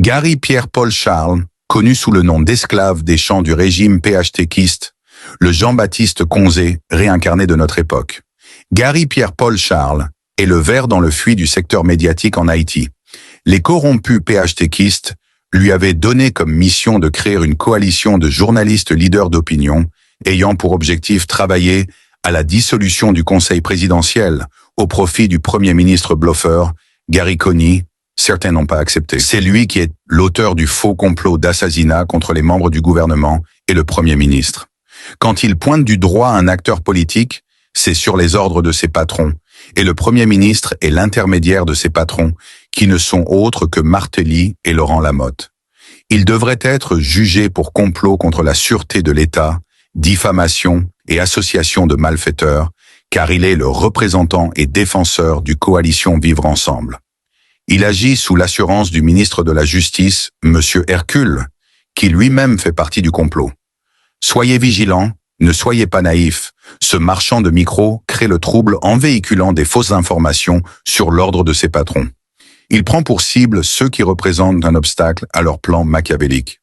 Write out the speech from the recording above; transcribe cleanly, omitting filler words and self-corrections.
Gary Pierre-Paul Charles, connu sous le nom d'esclave des champs du régime PHTKiste, le Jean-Baptiste Conzé réincarné de notre époque. Gary Pierre-Paul Charles est le ver dans le fuit du secteur médiatique en Haïti. Les corrompus PHTKistes lui avaient donné comme mission de créer une coalition de journalistes leaders d'opinion ayant pour objectif travailler à la dissolution du conseil présidentiel au profit du premier ministre bluffeur, Gary Coney. Certains n'ont pas accepté. C'est lui qui est l'auteur du faux complot d'assassinat contre les membres du gouvernement et le premier ministre. Quand il pointe du doigt un acteur politique, c'est sur les ordres de ses patrons, et le premier ministre est l'intermédiaire de ses patrons, qui ne sont autres que Martelly et Laurent Lamotte. Il devrait être jugé pour complot contre la sûreté de l'État, diffamation et association de malfaiteurs, car il est le représentant et défenseur du coalition Vivre Ensemble. Il agit sous l'assurance du ministre de la Justice, M. Hercule, qui lui-même fait partie du complot. Soyez vigilants, ne soyez pas naïfs. Ce marchand de micro crée le trouble en véhiculant des fausses informations sur l'ordre de ses patrons. Il prend pour cible ceux qui représentent un obstacle à leur plan machiavélique.